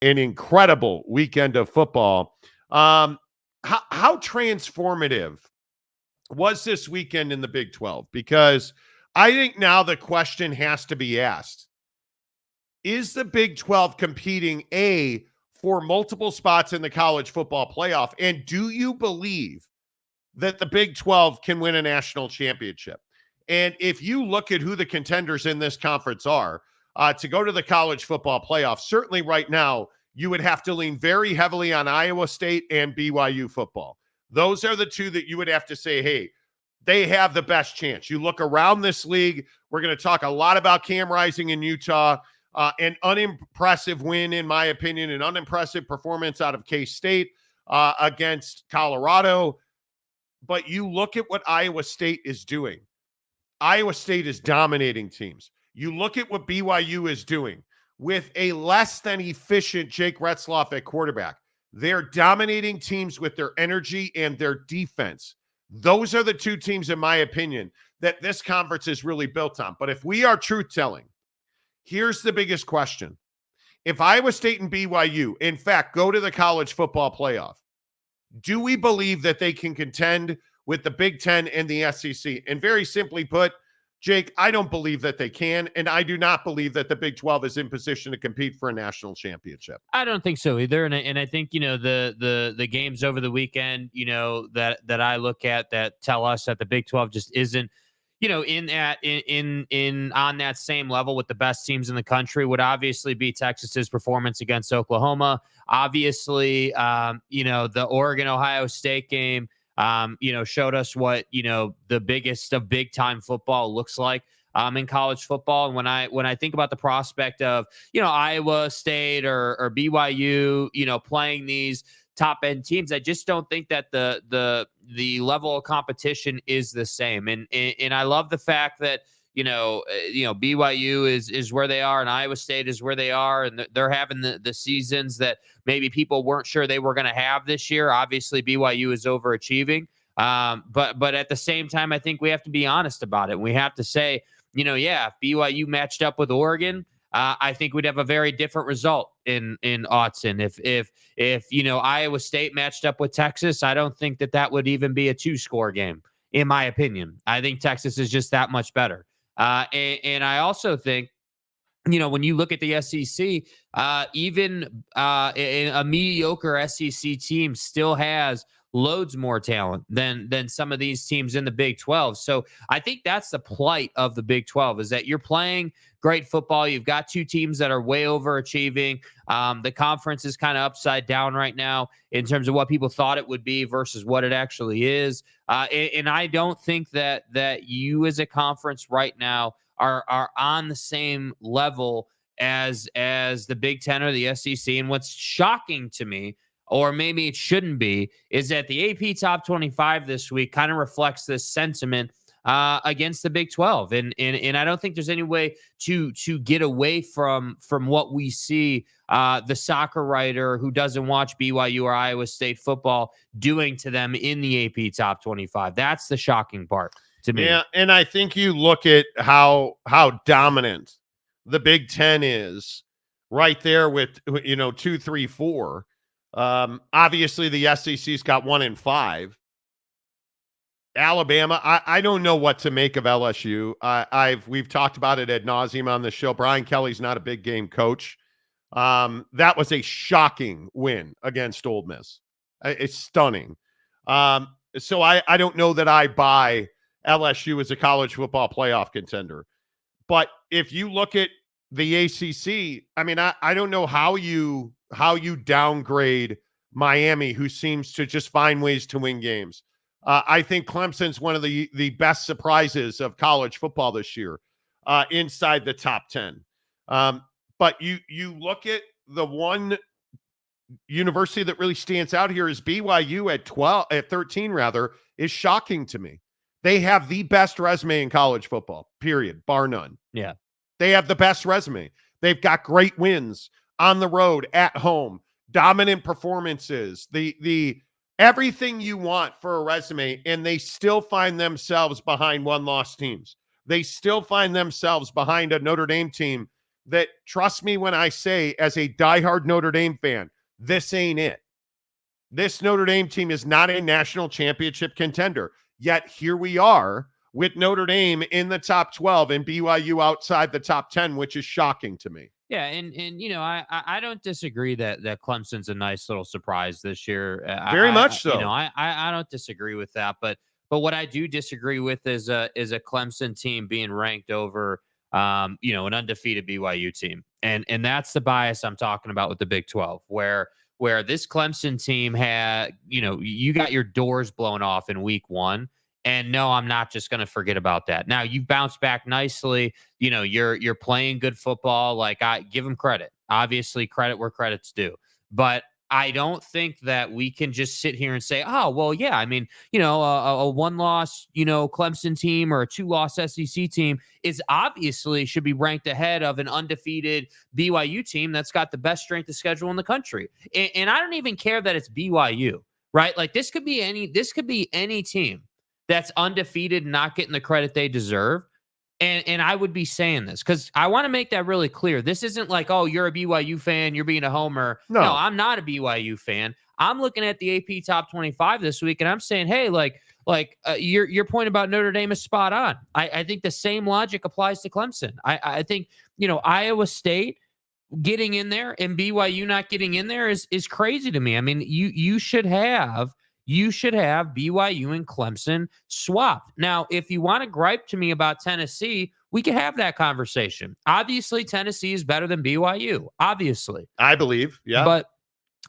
an incredible weekend of football. How transformative was this weekend in the Big 12? Because I think now the question has to be asked. Is the Big 12 competing, A, for multiple spots in the college football playoff? And do you believe that the Big 12 can win a national championship? And if you look at who the contenders in this conference are to go to the college football playoff, certainly right now, you would have to lean very heavily on Iowa State and BYU football. Those are the two that you would have to say, hey, they have the best chance. You look around this league, we're going to talk a lot about Cam Rising in Utah, an unimpressive win, in my opinion, an unimpressive performance out of K-State against Colorado. But you look at what Iowa State is doing. Iowa State is dominating teams. You look at what BYU is doing with a less than efficient Jake Retzlaff at quarterback. They're dominating teams with their energy and their defense. Those are the two teams, in my opinion, that this conference is really built on. But if we are truth-telling, here's the biggest question. If Iowa State and BYU, in fact, go to the college football playoff, do we believe that they can contend with the Big Ten and the SEC? And very simply put, Jake, I don't believe that they can, and I do not believe that the Big 12 is in position to compete for a national championship. I don't think so either, and I think the games over the weekend, that I look at that tell us that the Big 12 just isn't, in on that same level with the best teams in the country would obviously be Texas's performance against Oklahoma. Obviously, the Oregon-Ohio State game, showed us what, the biggest of big time football looks like in college football. And when I think about the prospect of, Iowa State or BYU, playing these top end teams, I just don't think that the level of competition is the same. And I love the fact that, BYU is where they are and Iowa State is where they are. And they're having the seasons that maybe people weren't sure they were going to have this year. Obviously BYU is overachieving. But at the same time, I think we have to be honest about it. We have to say, if BYU matched up with Oregon, I think we'd have a very different result in Autzen. If Iowa State matched up with Texas, I don't think that would even be a 2-score game, in my opinion. I think Texas is just that much better. And I also think, when you look at the SEC, even a mediocre SEC team still has loads more talent than some of these teams in the Big 12. So I think that's the plight of the Big 12, is that you're playing great football. You've got two teams that are way overachieving. The conference is kind of upside down right now in terms of what people thought it would be versus what it actually is. And I don't think that you as a conference right now are on the same level as the Big Ten or the SEC. And what's shocking to me, or maybe it shouldn't be, is that the AP Top 25 this week kind of reflects this sentiment against the Big 12. And I don't think there's any way to get away from what we see the soccer writer who doesn't watch BYU or Iowa State football doing to them in the AP Top 25. That's the shocking part to me. Yeah, and I think you look at how dominant the Big Ten is right there with 2, 3, 4. Obviously the SEC's got 1 and 5. Alabama, I don't know what to make of LSU. We've talked about it ad nauseum on the show. Brian Kelly's not a big game coach. That was a shocking win against Ole Miss. It's stunning. So I don't know that I buy LSU as a college football playoff contender. But if you look at the ACC, I mean, I don't know how you downgrade Miami, who seems to just find ways to win games. I think Clemson's one of the best surprises of college football this year, inside the top 10. But you look at the one university that really stands out here is BYU at 13 rather, is shocking to me. They have the best resume in college football, period, bar none. Yeah. They have the best resume. They've got great wins on the road, at home, dominant performances, the everything you want for a resume, and they still find themselves behind one-loss teams. They still find themselves behind a Notre Dame team that, trust me when I say, as a diehard Notre Dame fan, this ain't it. This Notre Dame team is not a national championship contender. Yet here we are with Notre Dame in the top 12 and BYU outside the top 10, which is shocking to me. Yeah, and I don't disagree that Clemson's a nice little surprise this year. Very much so. I don't disagree with that, but what I do disagree with is a Clemson team being ranked over an undefeated BYU team, and that's the bias I'm talking about with the Big 12, where this Clemson team had you got your doors blown off in week 1. And no, I'm not just going to forget about that. Now, you bounced back nicely. You're playing good football. Like, I give them credit. Obviously, credit where credit's due. But I don't think that we can just sit here and say, oh, well, yeah, I mean, a one-loss, Clemson team or a two-loss SEC team is obviously should be ranked ahead of an undefeated BYU team that's got the best strength of schedule in the country. And I don't even care that it's BYU, right? Like, this could be any team that's undefeated, not getting the credit they deserve. And I would be saying this because I want to make that really clear. This isn't like, oh, you're a BYU fan, you're being a homer. No, I'm not a BYU fan. I'm looking at the AP top 25 this week, and I'm saying, hey, your point about Notre Dame is spot on. I think the same logic applies to Clemson. I think, Iowa State getting in there and BYU not getting in there is crazy to me. I mean, you should have BYU and Clemson swapped. Now, if you want to gripe to me about Tennessee, we can have that conversation. Obviously, Tennessee is better than BYU. Obviously, I believe, yeah.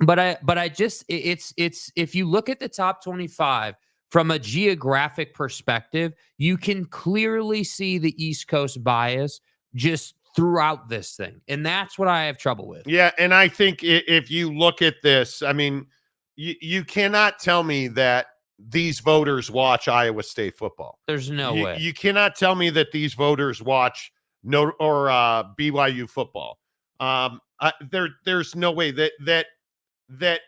But I just it's if you look at the top 25 from a geographic perspective, you can clearly see the East Coast bias just throughout this thing, and that's what I have trouble with. Yeah, and I think if you look at this, I mean, you cannot tell me that these voters watch Iowa State football. There's no way. You cannot tell me that these voters watch BYU football. There's no way that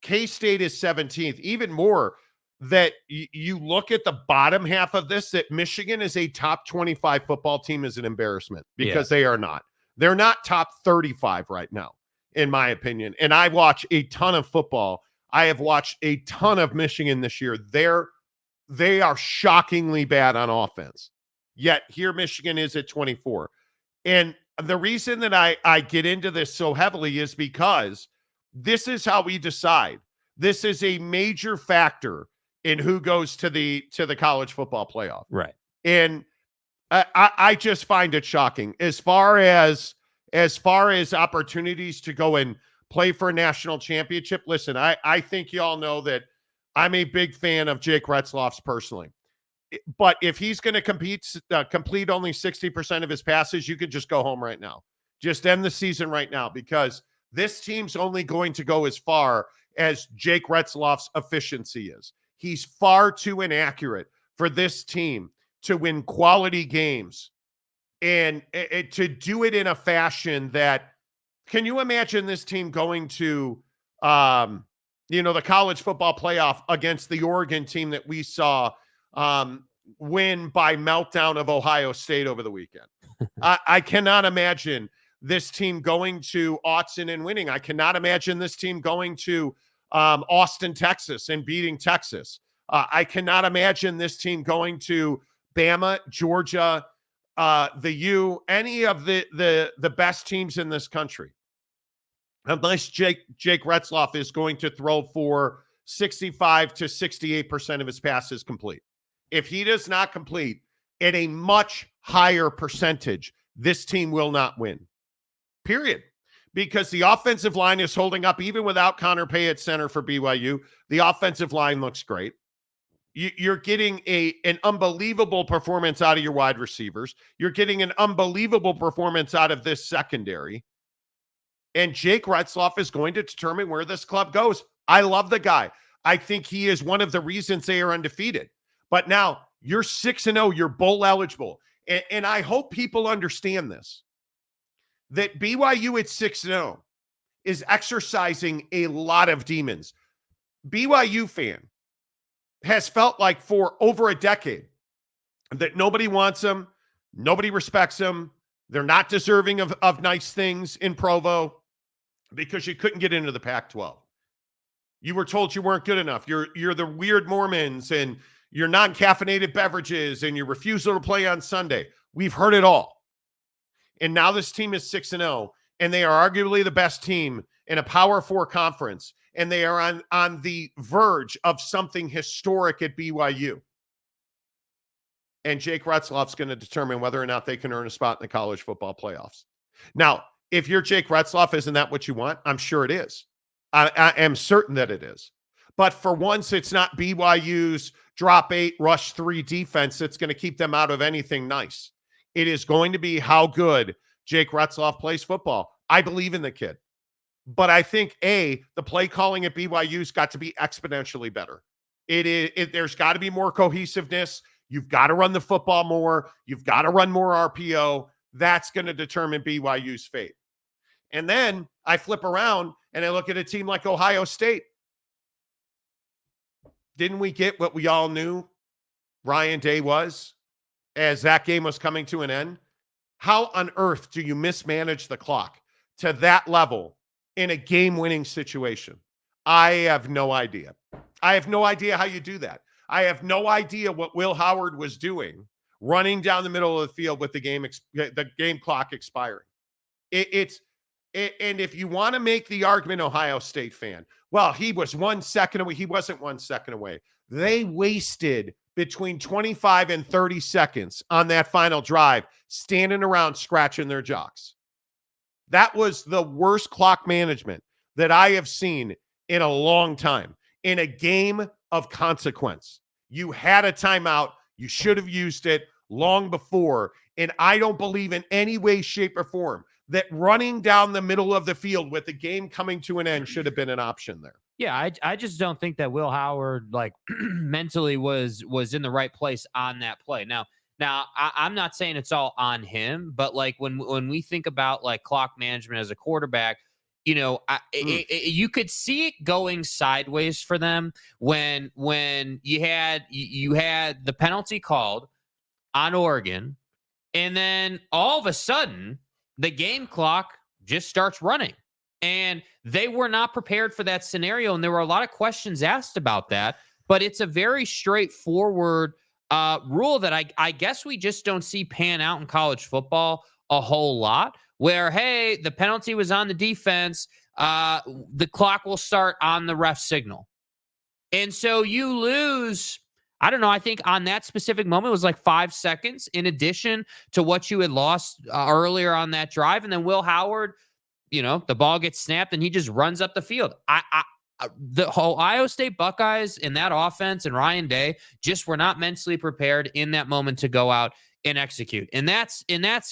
K-State is 17th. Even more, that you look at the bottom half of this, that Michigan is a top 25 football team is an embarrassment because they are not. They're not top 35 right now, in my opinion. And I watch a ton of football. I have watched a ton of Michigan this year. They are shockingly bad on offense. Yet here Michigan is at 24. And the reason that I get into this so heavily is because this is how we decide. This is a major factor in who goes to the college football playoff. Right. And I just find it shocking. As far as opportunities to go and play for a national championship. Listen, I think you all know that I'm a big fan of Jake Retzlaff's personally. But if he's going to complete only 60% of his passes, you could just go home right now. Just end the season right now, because this team's only going to go as far as Jake Retzlaff's efficiency is. He's far too inaccurate for this team to win quality games and to do it in a fashion that, can you imagine this team going to, the college football playoff against the Oregon team that we saw win by meltdown of Ohio State over the weekend? I cannot imagine this team going to Autzen and winning. I cannot imagine this team going to Austin, Texas and beating Texas. I cannot imagine this team going to Bama, Georgia, the U, any of the best teams in this country, unless Jake Retzlaff is going to throw for 65 to 68% of his passes complete. If he does not complete at a much higher percentage, this team will not win. Period. Because the offensive line is holding up even without Connor Pay at center for BYU. The offensive line looks great. You're getting an unbelievable performance out of your wide receivers. You're getting an unbelievable performance out of this secondary. And Jake Retzlaff is going to determine where this club goes. I love the guy. I think he is one of the reasons they are undefeated. But now you're 6-0. You're bowl eligible. And I hope people understand this, that BYU at 6-0 is exercising a lot of demons. BYU fan has felt like for over a decade that nobody wants him, nobody respects him, They're not deserving of nice things in Provo because you couldn't get into the Pac-12. You were told you weren't good enough. You're the weird Mormons and your non-caffeinated beverages and your refusal to play on Sunday. We've heard it all. And now this team is 6-0, and they are arguably the best team in a Power 4 conference, and they are on the verge of something historic at BYU. And Jake Retzlaff's going to determine whether or not they can earn a spot in the college football playoffs. Now, if you're Jake Retzlaff, isn't that what you want? I'm sure it is. I am certain that it is. But for once, it's not BYU's drop 8, rush 3 defense that's going to keep them out of anything nice. It is going to be how good Jake Retzlaff plays football. I believe in the kid. But I think, the play calling at BYU's got to be exponentially better. There's got to be more cohesiveness. You've got to run the football more. You've got to run more RPO. That's going to determine BYU's fate. And then I flip around and I look at a team like Ohio State. Didn't we get what we all knew Ryan Day was as that game was coming to an end? How on earth do you mismanage the clock to that level in a game-winning situation? I have no idea. I have no idea how you do that. I have no idea what Will Howard was doing running down the middle of the field with the game clock expiring. And if you want to make the argument, Ohio State fan, well, he was 1 second away. He wasn't 1 second away. They wasted between 25 and 30 seconds on that final drive, standing around scratching their jocks. That was the worst clock management that I have seen in a long time in a game of consequence. You had a timeout. You should have used it long before. And I don't believe in any way, shape, or form that running down the middle of the field with the game coming to an end should have been an option there. Yeah, I just don't think that Will Howard mentally was in the right place on that play. Now I'm not saying it's all on him, but when we think about clock management as a quarterback, you could see it going sideways for them when you had the penalty called on Oregon, and then all of a sudden the game clock just starts running. And they were not prepared for that scenario. And there were a lot of questions asked about that. But it's a very straightforward rule that I guess we just don't see pan out in college football a whole lot, where, hey, the penalty was on the defense. The clock will start on the ref signal. And so you lose, I don't know, I think on that specific moment it was 5 seconds in addition to what you had lost earlier on that drive. And then Will Howard, the ball gets snapped and he just runs up the field. The Ohio State Buckeyes in that offense and Ryan Day just were not mentally prepared in that moment to go out and execute. And that's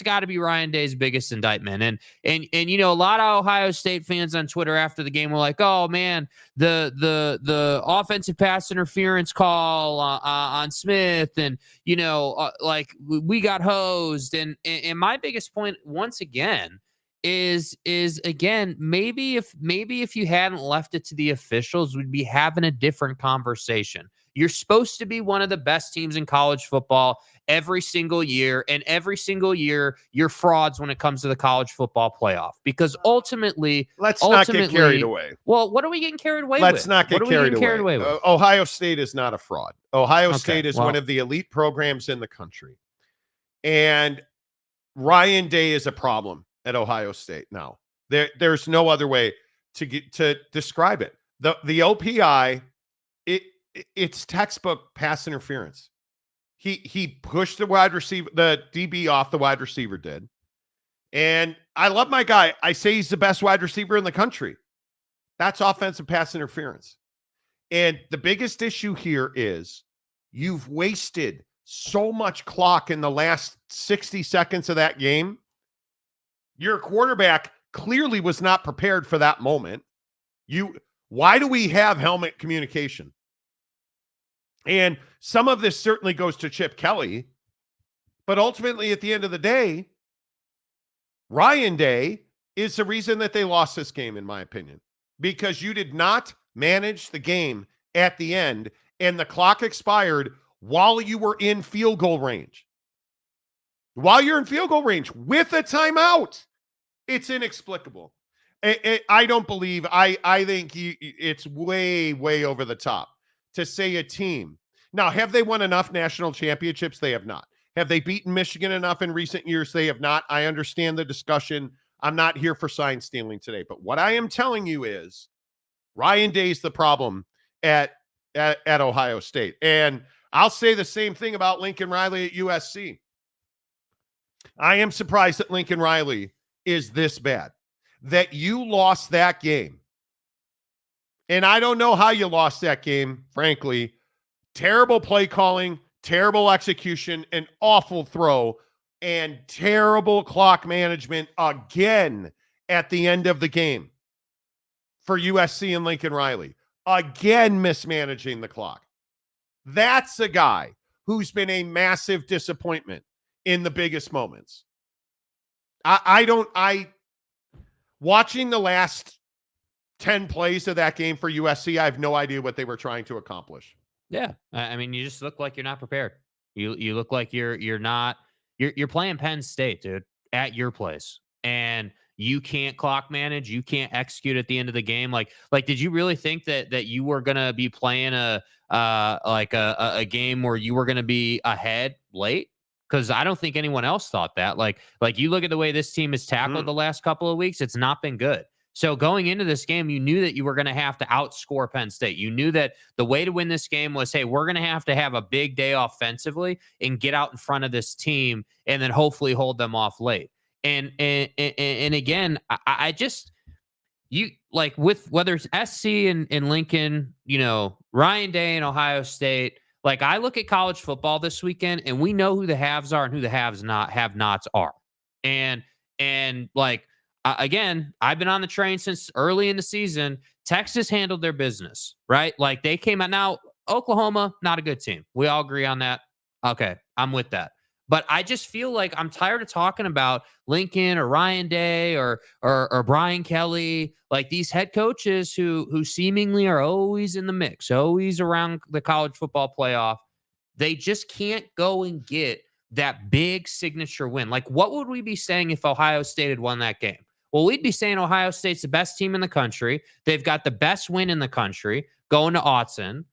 got to be Ryan Day's biggest indictment. And a lot of Ohio State fans on Twitter after the game were like, "Oh man, the offensive pass interference call on Smith, and we got hosed." And my biggest point once again is again, maybe if you hadn't left it to the officials, we'd be having a different conversation. You're supposed to be one of the best teams in college football every single year, and every single year you're frauds when it comes to the college football playoff, because ultimately not get carried away. Well, what are we getting carried away with? Let's not get carried away with? Ohio State is not a fraud. Ohio State is one of the elite programs in the country. And Ryan Day is a problem at Ohio State now. There's no other way to describe it. The OPI, it's textbook pass interference. He pushed the wide receiver, the DB off the wide receiver did. And I love my guy. I say he's the best wide receiver in the country. That's offensive pass interference. And the biggest issue here is you've wasted so much clock in the last 60 seconds of that game. Your quarterback clearly was not prepared for that moment. Why do we have helmet communication? And some of this certainly goes to Chip Kelly, but ultimately at the end of the day, Ryan Day is the reason that they lost this game, in my opinion, because you did not manage the game at the end and the clock expired while you were in field goal range. while you're in field goal range with a timeout. It's inexplicable. I don't believe, I think it's way, way over the top to say a team. Now, have they won enough national championships? They have not. Have they beaten Michigan enough in recent years? They have not. I understand the discussion. I'm not here for sign stealing today. But what I am telling you is Ryan Day's the problem at Ohio State. And I'll say the same thing about Lincoln Riley at USC. I am surprised that Lincoln Riley is this bad, that you lost that game. And I don't know how you lost that game, frankly. Terrible play calling, terrible execution, an awful throw, and terrible clock management again at the end of the game for USC and Lincoln Riley. Again, mismanaging the clock. That's a guy who's been a massive disappointment in the biggest moments. Watching the last 10 plays of that game for USC, I have no idea what they were trying to accomplish. Yeah. I mean, you just look like you're not prepared. You look like you're playing Penn State, dude, at your place. And you can't clock manage. You can't execute at the end of the game. Like, did you really think that you were going to be playing a game where you were going to be ahead late? Because I don't think anyone else thought that. Like you look at the way this team has tackled the last couple of weeks, it's not been good. So going into this game, you knew that you were going to have to outscore Penn State. You knew that the way to win this game was, hey, we're going to have a big day offensively and get out in front of this team and then hopefully hold them off late. And again, I just, you like with whether it's SC and Lincoln, Ryan Day and Ohio State, like I look at college football this weekend and we know who the haves are and who the have-nots are. And like, again, I've been on the train since early in the season. Texas handled their business, right? Like they came out. Now, Oklahoma, not a good team. We all agree on that. Okay, I'm with that. But I just feel like I'm tired of talking about Lincoln or Ryan Day or Brian Kelly, like these head coaches who seemingly are always in the mix, always around the college football playoff. They just can't go and get that big signature win. Like, what would we be saying if Ohio State had won that game? Well, we'd be saying Ohio State's the best team in the country. They've got the best win in the country going to Autzen.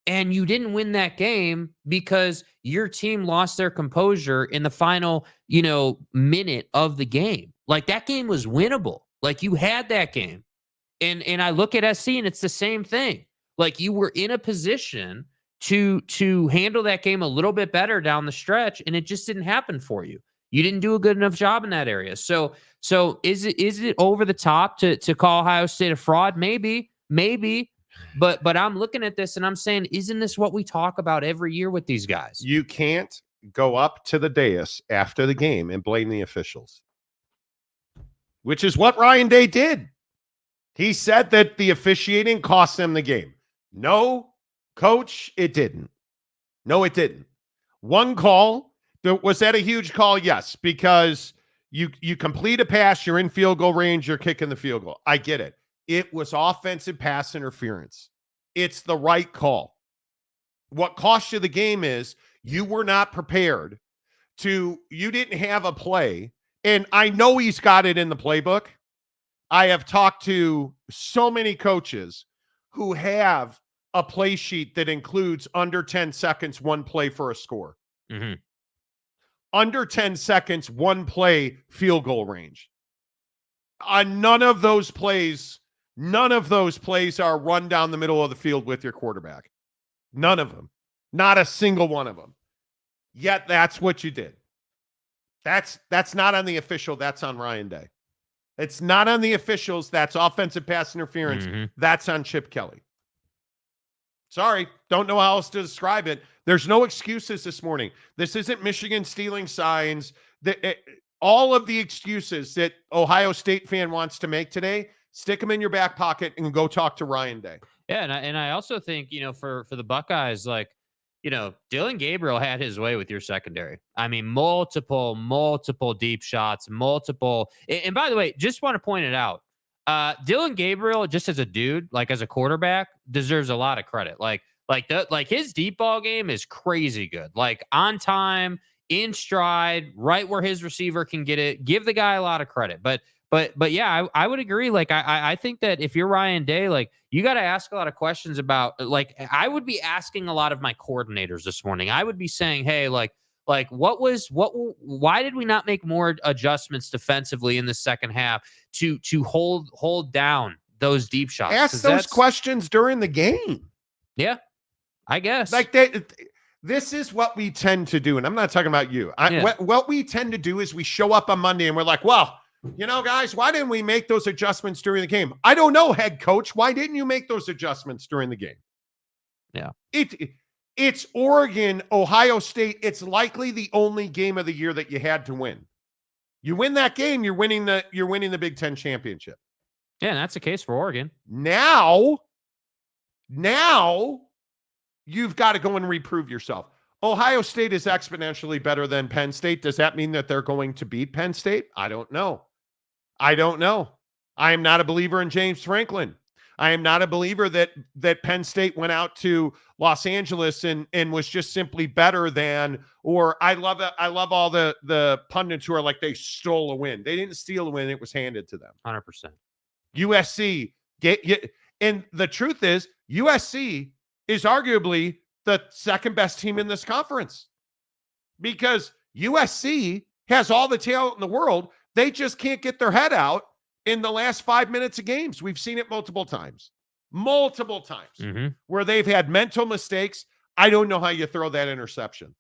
And you didn't win that game because your team lost their composure in the final, minute of the game. Like that game was winnable. Like you had that game. And I look at SC and it's the same thing. Like you were in a position to handle that game a little bit better down the stretch, and it just didn't happen for you. You didn't do a good enough job in that area. So is it over the top to call Ohio State a fraud? Maybe. But I'm looking at this and I'm saying, isn't this what we talk about every year with these guys? You can't go up to the dais after the game and blame the officials, which is what Ryan Day did. He said that the officiating cost them the game. No, coach, it didn't. No, it didn't. One call. Was that a huge call? Yes, because you complete a pass, you're in field goal range, you're kicking the field goal. I get it. It was offensive pass interference. It's the right call. What cost you the game is you were not prepared you didn't have a play. And I know he's got it in the playbook. I have talked to so many coaches who have a play sheet that includes under 10 seconds, one play for a score. Mm-hmm. Under 10 seconds, one play, field goal range. None of those plays are run down the middle of the field with your quarterback. None of them. Not a single one of them. Yet that's what you did. That's not on the official. That's on Ryan Day. It's not on the officials. That's offensive pass interference. Mm-hmm. That's on Chip Kelly. Sorry, don't know how else to describe it. There's no excuses this morning. This isn't Michigan stealing signs. All of the excuses that Ohio State fan wants to make today, stick them in your back pocket and go talk to Ryan Day. Yeah, and I also think, for the Buckeyes, like, Dylan Gabriel had his way with your secondary. I mean, multiple deep shots, multiple. And by the way, just want to point it out. Dylan Gabriel, just as a dude, like as a quarterback, deserves a lot of credit. Like his deep ball game is crazy good. Like on time, in stride, right where his receiver can get it. Give the guy a lot of credit. But yeah, I would agree. Like, I think that if you're Ryan Day, like, you got to ask a lot of questions about, like, I would be asking a lot of my coordinators this morning. I would be saying, hey, why did we not make more adjustments defensively in the second half to hold down those deep shots? Ask those questions during the game. Yeah, I guess. Like, this is what we tend to do. And I'm not talking about you. What we tend to do is we show up on Monday and we're like, well, guys, why didn't we make those adjustments during the game? I don't know, head coach. Why didn't you make those adjustments during the game? Yeah. It's Oregon, Ohio State. It's likely the only game of the year that you had to win. You win that game, you're winning the Big Ten championship. Yeah, and that's the case for Oregon. Now you've got to go and reprove yourself. Ohio State is exponentially better than Penn State. Does that mean that they're going to beat Penn State? I don't know. I am not a believer in James Franklin. I am not a believer that Penn State went out to Los Angeles and was just simply better than, or I love all the pundits who are like, they stole a win. They didn't steal a win. It was handed to them. 100%. USC, and the truth is USC is arguably the second best team in this conference because USC has all the talent in the world. They just can't get their head out in the last 5 minutes of games. We've seen it multiple times where they've had mental mistakes. I don't know how you throw that interception.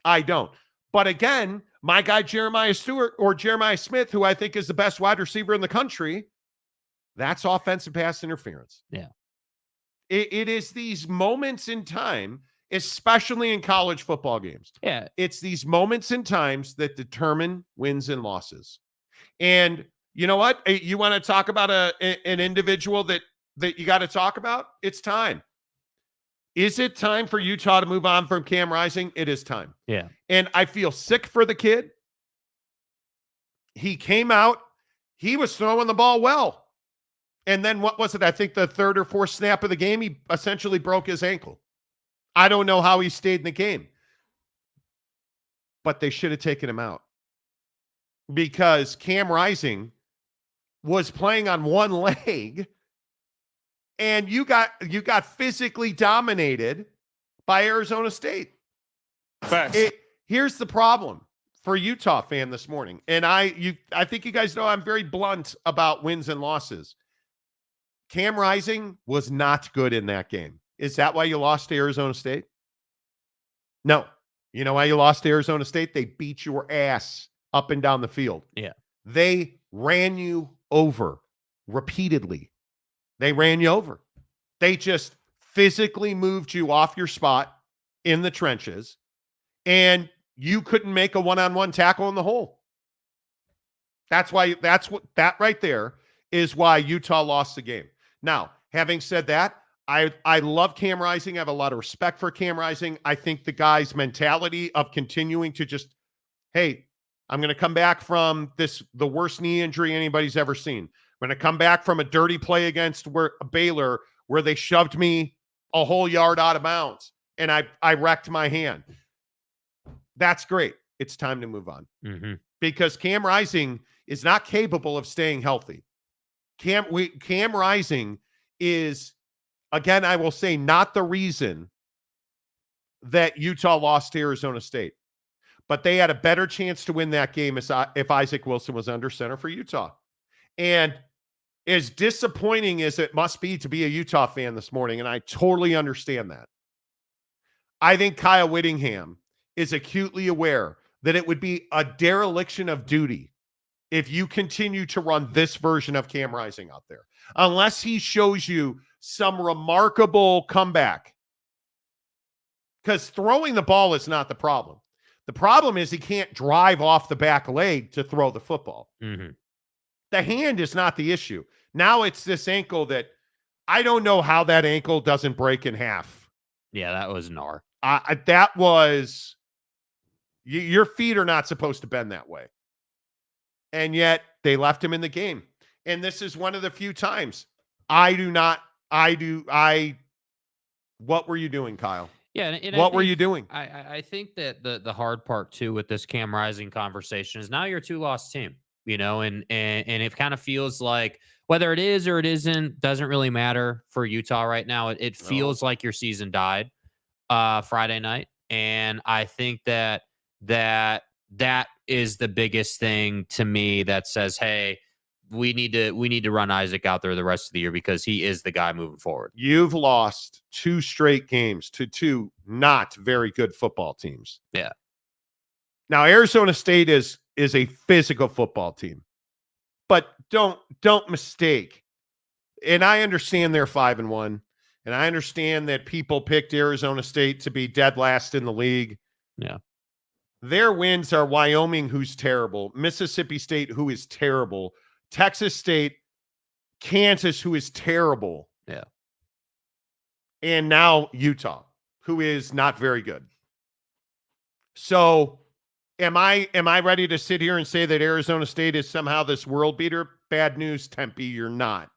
I don't. But again, my guy, Jeremiah Stewart or Jeremiah Smith, who I think is the best wide receiver in the country, that's offensive pass interference. Yeah. It is these moments in time, especially in college football games. Yeah. It's these moments in times that determine wins and losses. And you know what? You want to talk about an individual that you got to talk about? It's time. Is it time for Utah to move on from Cam Rising? It is time. Yeah. And I feel sick for the kid. He came out. He was throwing the ball well. And then what was it? I think the third or fourth snap of the game, he essentially broke his ankle. I don't know how he stayed in the game. But they should have taken him out. Because Cam Rising was playing on one leg, and you got physically dominated by Arizona State. Facts. Here's the problem for Utah fan this morning, and I think you guys know I'm very blunt about wins and losses. Cam Rising was not good in that game. Is that why you lost to Arizona State? No. You know why you lost to Arizona State? They beat your ass up and down the field. Yeah. They ran you over repeatedly. They ran you over. They just physically moved you off your spot in the trenches, and you couldn't make a one-on-one tackle in the hole. That right there is why Utah lost the game. Now, having said that, I love Cam Rising. I have a lot of respect for Cam Rising. I think the guy's mentality of continuing to just, hey, I'm going to come back from the worst knee injury anybody's ever seen. I'm going to come back from a dirty play against Baylor where they shoved me a whole yard out of bounds and I wrecked my hand. That's great. It's time to move on because Cam Rising is not capable of staying healthy. Cam Rising is, again, I will say, not the reason that Utah lost to Arizona State. But they had a better chance to win that game if Isaac Wilson was under center for Utah. And as disappointing as it must be to be a Utah fan this morning, and I totally understand that, I think Kyle Whittingham is acutely aware that it would be a dereliction of duty if you continue to run this version of Cam Rising out there, unless he shows you some remarkable comeback. Because throwing the ball is not the problem. The problem is he can't drive off the back leg to throw the football. The hand is not the issue. Now it's this ankle that I don't know how that ankle doesn't break in half. Yeah, that was gnar. That was, your feet are not supposed to bend that way. And yet they left him in the game. And this is one of the few times what were you doing, Kyle? Yeah, and What were you doing? I think that the hard part too with this Cam Rising conversation is now you're a 2-loss team, and it kind of feels like whether it is or it isn't doesn't really matter for Utah right now. It No. feels like your season died Friday night, and I think that is the biggest thing to me that says, hey, we need to run Isaac out there the rest of the year because he is the guy moving forward. You've lost 2 straight games to 2 not very good football teams. Yeah. Now, Arizona State is a physical football team. But don't mistake. And I understand they're 5-1, and I understand that people picked Arizona State to be dead last in the league. Yeah. Their wins are Wyoming, who's terrible, Mississippi State, who is terrible, Texas State, Kansas, who is terrible. Yeah. And now Utah, who is not very good. So am I ready to sit here and say that Arizona State is somehow this world beater? Bad news, Tempe, you're not.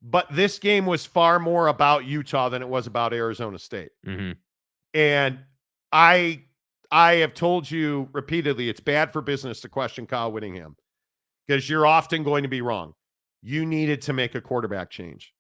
But this game was far more about Utah than it was about Arizona State. Mm-hmm. And I have told you repeatedly, it's bad for business to question Kyle Whittingham because you're often going to be wrong. You needed to make a quarterback change,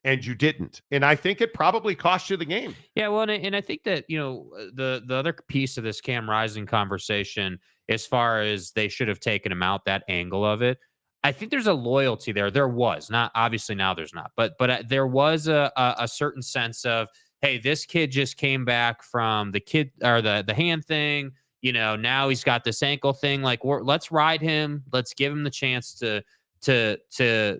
and you didn't. And I think it probably cost you the game. Yeah, well, and I think that, the other piece of this Cam Rising conversation, as far as they should have taken him out, that angle of it, I think there's a loyalty there. There was not, obviously now there's not, but there was a certain sense of, hey, this kid just came back from the kid or the hand thing. Now he's got this ankle thing. Like, let's ride him. Let's give him the chance to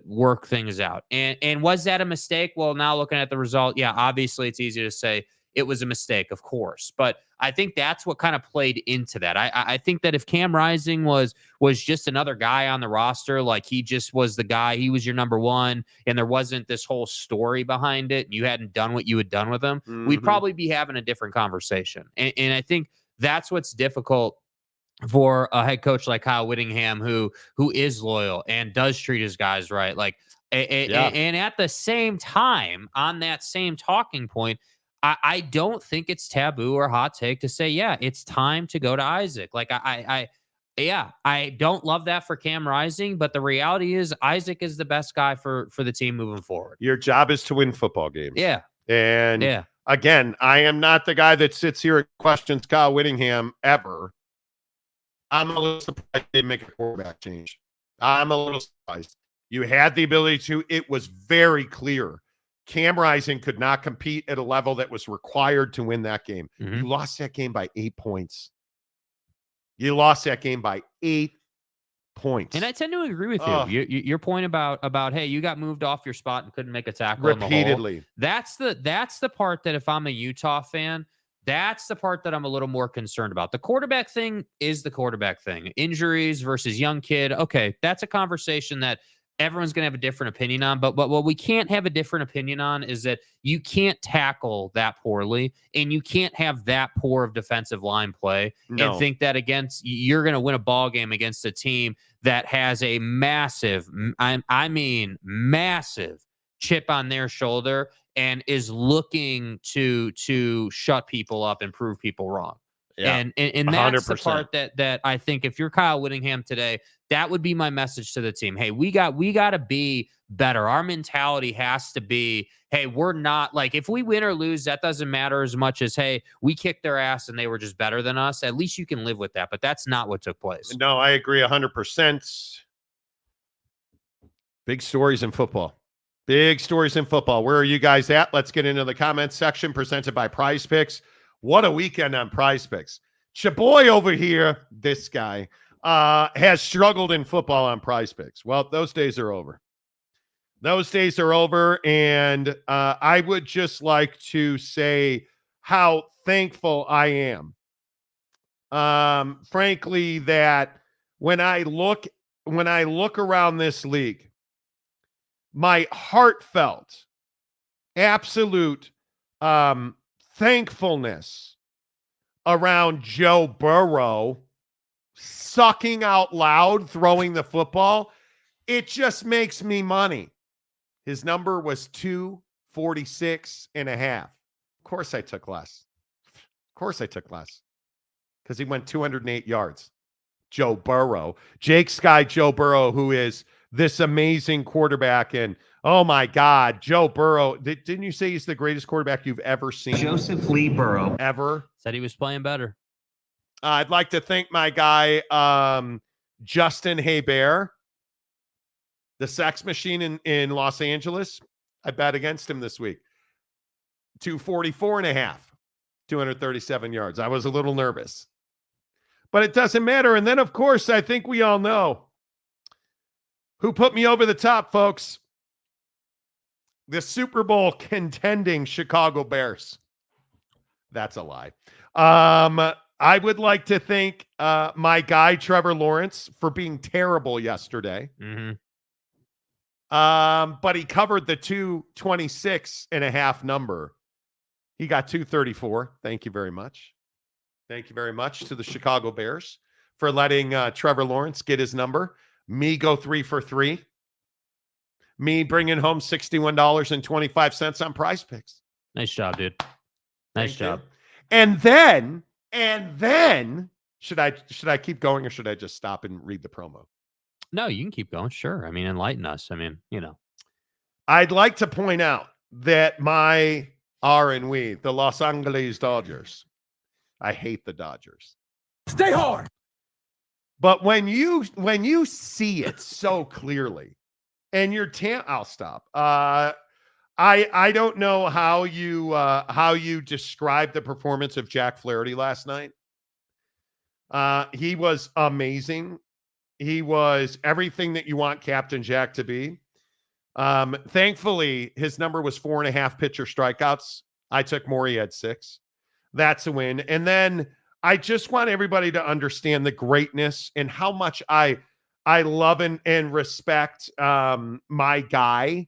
work things out. And was that a mistake? Well, now looking at the result, yeah, obviously it's easy to say it was a mistake, of course. But I think that's what kind of played into that. I think that if Cam Rising was just another guy on the roster, like he just was the guy, he was your number one, and there wasn't this whole story behind it, and you hadn't done what you had done with him, we'd probably be having a different conversation. And I think that's what's difficult for a head coach like Kyle Whittingham, who is loyal and does treat his guys right. Like, and at the same time, on that same talking point, I don't think it's taboo or hot take to say, yeah, it's time to go to Isaac. Like, I don't love that for Cam Rising, but the reality is Isaac is the best guy for the team moving forward. Your job is to win football games. Yeah. And again, I am not the guy that sits here and questions Kyle Whittingham ever. I'm a little surprised they make a quarterback change. I'm a little surprised. You had the ability to. It was very clear. Cam Rising could not compete at a level that was required to win that game. Mm-hmm. You lost that game by 8 points. You lost that game by 8 points. And I tend to agree with you. Your point about hey, you got moved off your spot and couldn't make a tackle repeatedly. That's the part that if I'm a Utah fan, that's the part that I'm a little more concerned about. The quarterback thing is the quarterback thing. Injuries versus young kid. Okay, that's a conversation that everyone's going to have a different opinion on. But what we can't have a different opinion on is that you can't tackle that poorly, and you can't have that poor of defensive line play and think that you're going to win a ball game against a team that has a massive, I mean, massive chip on their shoulder and is looking to shut people up and prove people wrong. Yeah, and that's 100%. The part that I think if you're Kyle Whittingham today, that would be my message to the team. Hey, we got to be better. Our mentality has to be, hey, we're not like, if we win or lose, that doesn't matter as much as, hey, we kicked their ass and they were just better than us. At least you can live with that. But that's not what took place. No, I agree 100%. Big stories in football. Big stories in football. Where are you guys at? Let's get into the comments section presented by Prize Picks. What a weekend on Prize Picks. Chaboy over here, this guy, has struggled in football on Prize Picks. Well, those days are over. Those days are over, and I would just like to say how thankful I am. Frankly, that when I look around this league, my heartfelt, absolute thankfulness around Joe Burrow sucking out loud, throwing the football, it just makes me money. His number was 246.5. course I took less. Of course I took less. Because he went 208 yards. Joe Burrow. Jake's guy, Joe Burrow, who is this amazing quarterback. And, oh, my God, Joe Burrow. Didn't you say he's the greatest quarterback you've ever seen? Joseph Lee Burrow. Ever? Said he was playing better. I'd like to thank my guy, Justin Hebert, the sex machine in Los Angeles. I bet against him this week. 244.5, 237 yards. I was a little nervous. But it doesn't matter. And then, of course, I think we all know who put me over the top, folks. The Super Bowl contending Chicago Bears. That's a lie. I would like to thank my guy, Trevor Lawrence, for being terrible yesterday. Mm-hmm. But he covered the 226.5 number. He got 234. Thank you very much. Thank you very much to the Chicago Bears for letting Trevor Lawrence get his number. Me go 3 for 3. Me bringing home $61.25 on Prize Picks. Nice job, dude. Nice job. And then should I keep going or should I just stop and read the promo? No, you can keep going. Sure. I mean, enlighten us. I mean, I'd like to point out that the Los Angeles Dodgers. I hate the Dodgers. Stay hard. But when you see it so clearly, and I'll stop. I don't know how you describe the performance of Jack Flaherty last night. He was amazing. He was everything that you want Captain Jack to be. Thankfully, his number was 4.5 pitcher strikeouts. I took more. He had 6. That's a win. And then I just want everybody to understand the greatness and how much I love and respect my guy.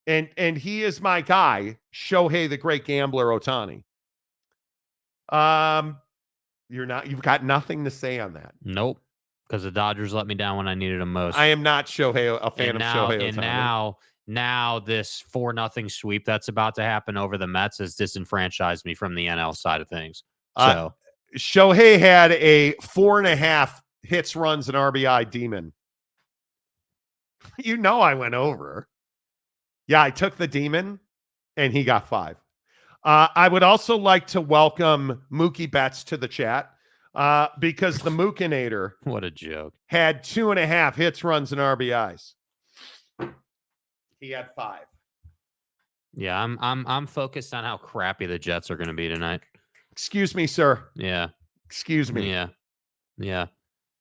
And he is my guy, Shohei the Great Gambler Ohtani. You've got nothing to say on that. nope. Because the Dodgers let me down when I needed them most. I am not a fan of Shohei Ohtani. And now this 4-0 sweep that's about to happen over the Mets has disenfranchised me from the NL side of things. So Shohei had a 4.5 hits, runs, and RBI demon. I went over. Yeah, I took the demon, and he got 5. I would also like to welcome Mookie Betts to the chat because the Mookinator what a joke. had 2.5 hits, runs, and RBIs. He had 5. Yeah, I'm focused on how crappy the Jets are going to be tonight. Excuse me, sir. Yeah. Excuse me. Yeah.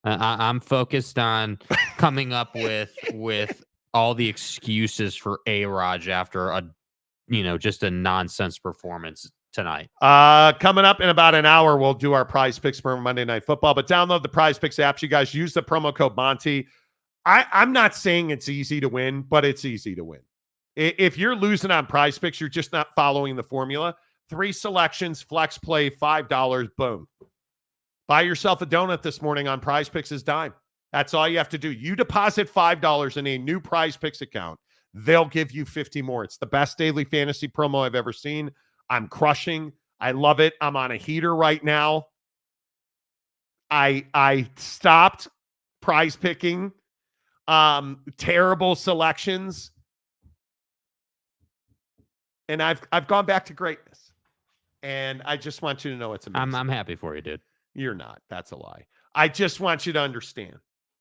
I'm focused on coming up with all the excuses for A-Raj after just a nonsense performance tonight. Coming up in about an hour, we'll do our Prize Picks for Monday Night Football. But download the Prize Picks apps. You guys use the promo code Monty. I'm not saying it's easy to win, but it's easy to win. If you're losing on Prize Picks, you're just not following the formula. 3 selections, flex play, $5, boom. Buy yourself a donut this morning on Prize Picks is dime. That's all you have to do. You deposit $5 in a new Prize Picks account. They'll give you 50 more. It's the best daily fantasy promo I've ever seen. I'm crushing. I love it. I'm on a heater right now. I stopped prize picking. Terrible selections. And I've gone back to greatness. And I just want you to know it's amazing. I'm happy for you, dude. You're not. That's a lie. I just want you to understand